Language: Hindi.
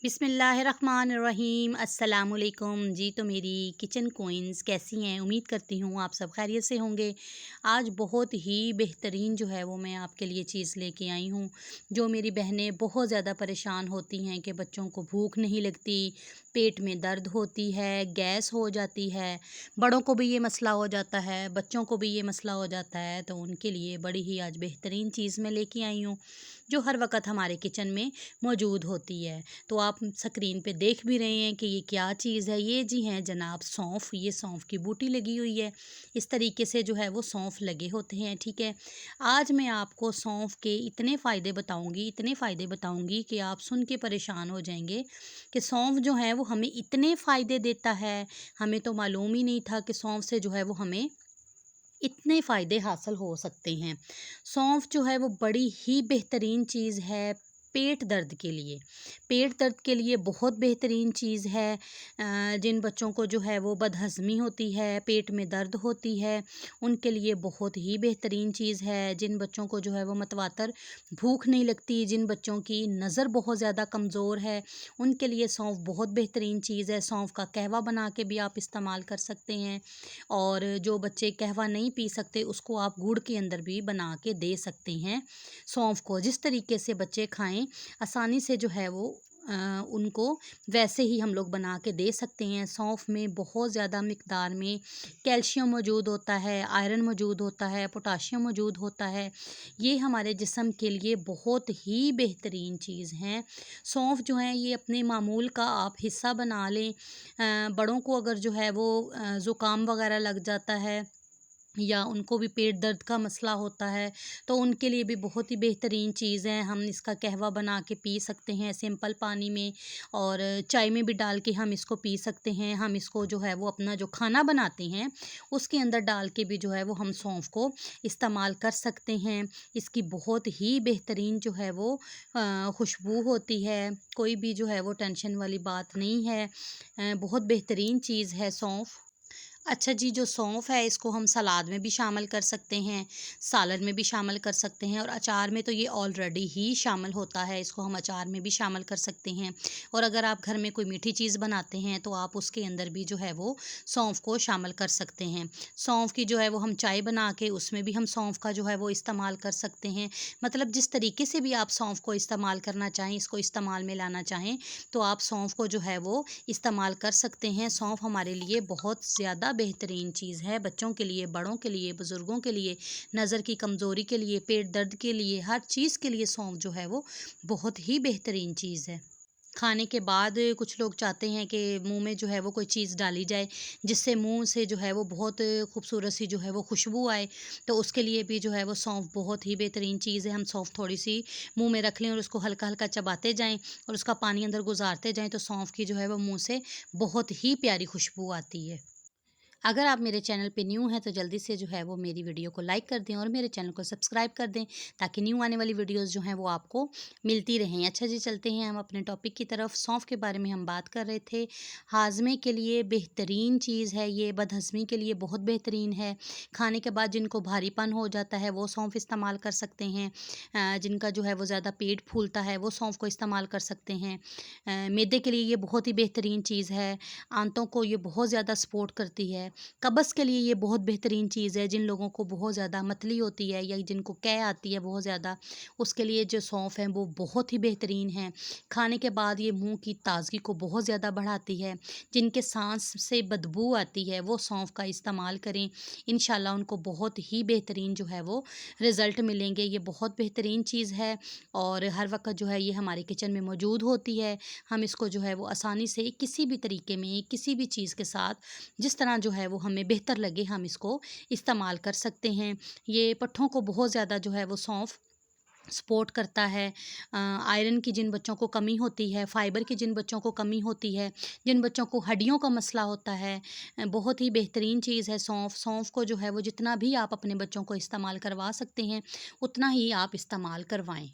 बिस्मिल्लाहिर्रहमानिर्रहीम अस्सलामुअलैकुम जी। तो मेरी किचन क्वींस कैसी हैं? उम्मीद करती हूँ आप सब खैरियत से होंगे। आज बहुत ही बेहतरीन जो है वो मैं आपके लिए चीज़ लेके आई हूँ। जो मेरी बहनें बहुत ज़्यादा परेशान होती हैं कि बच्चों को भूख नहीं लगती, पेट में दर्द होती है, गैस हो जाती है, बड़ों को भी ये मसला हो जाता है, बच्चों को भी ये मसला हो जाता है। तो उनके लिए बड़ी ही आज बेहतरीन चीज़ मैं लेके आई हूँ जो हर वक्त हमारे किचन में मौजूद होती है। तो आप स्क्रीन पे देख भी रहे हैं कि ये क्या चीज़ है। ये जी हैं जनाब सौंफ। ये सौंफ की बूटी लगी हुई है। इस तरीके से जो है वो सौंफ लगे होते हैं, ठीक है। आज मैं आपको सौंफ के इतने फ़ायदे बताऊंगी कि आप सुन के परेशान हो जाएंगे कि सौंफ जो है वो हमें इतने फ़ायदे देता है। हमें तो मालूम ही नहीं था कि सौंफ से जो है वो हमें इतने फ़ायदे हासिल हो सकते हैं। सौंफ जो है वो बड़ी ही बेहतरीन चीज़ है पेट दर्द के लिए बहुत बेहतरीन चीज़ है। जिन बच्चों को जो है वो बदहज़मी होती है, पेट में दर्द होती है, उनके लिए बहुत ही बेहतरीन चीज़ है। जिन बच्चों को जो है वो मतवातर भूख नहीं लगती, जिन बच्चों की नज़र बहुत ज़्यादा कमज़ोर है, उनके लिए सौंफ बहुत बेहतरीन चीज़ है। सौंफ का कहवा बना के भी आप इस्तेमाल कर सकते हैं। और जो बच्चे कहवा नहीं पी सकते उसको आप गुड़ के अंदर भी बना के दे सकते हैं। सौंफ को जिस तरीके से बच्चे खाएं आसानी से जो है वो उनको वैसे ही हम लोग बना के दे सकते हैं। सौंफ में बहुत ज़्यादा मिकदार में कैल्शियम मौजूद होता है, आयरन मौजूद होता है, पोटाशियम मौजूद होता है। ये हमारे जिस्म के लिए बहुत ही बेहतरीन चीज़ हैं। सौंफ जो है ये अपने मामूल का आप हिस्सा बना लें। बड़ों को अगर जो है वो ज़ुकाम वगैरह लग जाता है या उनको भी पेट दर्द का मसला होता है तो उनके लिए भी बहुत ही बेहतरीन चीज़ है। हम इसका कहवा बना के पी सकते हैं सिंपल पानी में, और चाय में भी डाल के हम इसको पी सकते हैं। हम इसको जो है वो अपना जो खाना बनाते हैं उसके अंदर डाल के भी जो है वो हम सौंफ को इस्तेमाल कर सकते हैं। इसकी बहुत ही बेहतरीन जो है वो खुशबू होती है। कोई भी जो है वो टेंशन वाली बात नहीं है। बहुत बेहतरीन चीज़ है सौंफ। अच्छा जी, जो सौंफ है इसको हम सलाद में भी शामिल कर सकते हैं, सालन में भी शामिल कर सकते हैं, और अचार में तो ये ऑलरेडी ही शामिल होता है। इसको हम अचार में भी शामिल कर सकते हैं। और अगर आप घर में कोई मीठी चीज़ बनाते हैं तो आप उसके अंदर भी जो है वो सौंफ को शामिल कर सकते हैं। सौंफ की जो है वो हम चाय बना के उसमें भी हम सौंफ का जो है वो इस्तेमाल कर सकते हैं। मतलब जिस तरीके से भी आप सौंफ को इस्तेमाल करना चाहें, इसको इस्तेमाल में लाना चाहें, तो आप सौंफ को जो है वो इस्तेमाल कर सकते हैं। सौंफ हमारे लिए बहुत ज़्यादा बेहतरीन चीज़ है। बच्चों के लिए, बड़ों के लिए, बुज़ुर्गों के लिए, नज़र की कमज़ोरी के लिए, पेट दर्द के लिए, हर चीज़ के लिए सौंफ जो है वो बहुत ही बेहतरीन चीज़ है। खाने के बाद कुछ लोग चाहते हैं कि मुंह में जो है वो कोई चीज़ डाली जाए जिससे मुंह से जो है वो बहुत खूबसूरत सी जो है वो खुशबू आए, तो उसके लिए भी जो है वो सौंफ बहुत ही बेहतरीन चीज़ है। हम सौंफ थोड़ी सी मुंह में रख लें और उसको हल्का हल्का चबाते जाएं और उसका पानी अंदर गुजारते जाएं तो सौंफ की जो है वो मुंह से बहुत ही प्यारी खुशबू आती है। अगर आप मेरे चैनल पे न्यू हैं तो जल्दी से जो है वो मेरी वीडियो को लाइक कर दें और मेरे चैनल को सब्सक्राइब कर दें ताकि न्यू आने वाली वीडियोस जो हैं वो आपको मिलती रहें। अच्छा जी, चलते हैं हम अपने टॉपिक की तरफ। सौंफ के बारे में हम बात कर रहे थे। हाजमे के लिए बेहतरीन चीज़ है ये, बदहज़मी के लिए बहुत बेहतरीन है। खाने के बाद जिनको भारीपन हो जाता है वो सौंफ इस्तेमाल कर सकते हैं। जिनका जो है वो ज़्यादा पेट फूलता है वो सौंफ को इस्तेमाल कर सकते हैं। मैदे के लिए ये बहुत ही बेहतरीन चीज़ है। आंतों को ये बहुत ज़्यादा सपोर्ट करती है। कब्ज़ के लिए ये बहुत बेहतरीन चीज़ है। जिन लोगों को बहुत ज़्यादा मतली होती है या जिनको कै आती है बहुत ज़्यादा, उसके लिए जो सौंफ है वो बहुत ही बेहतरीन है। खाने के बाद ये मुंह की ताज़गी को बहुत ज़्यादा बढ़ाती है। जिनके सांस से बदबू आती है वो सौंफ का इस्तेमाल करें, इंशाल्लाह उनको बहुत ही बेहतरीन जो है वो रिज़ल्ट मिलेंगे। ये बहुत बेहतरीन चीज़ है और हर वक्त जो है ये हमारे किचन में मौजूद होती है। हम इसको जो है वो आसानी से किसी भी तरीके में, किसी भी चीज़ के साथ, जिस तरह जो है वो हमें बेहतर लगे, हम इसको इस्तेमाल कर सकते हैं। ये पट्ठों को बहुत ज़्यादा जो है वो सौंफ सपोर्ट करता है। आयरन की जिन बच्चों को कमी होती है, फाइबर की जिन बच्चों को कमी होती है, जिन बच्चों को हड्डियों का मसला होता है, बहुत ही बेहतरीन चीज़ है सौंफ। सौंफ को जो है वो जितना भी आप अपने बच्चों को इस्तेमाल करवा सकते हैं उतना ही आप इस्तेमाल करवाएं।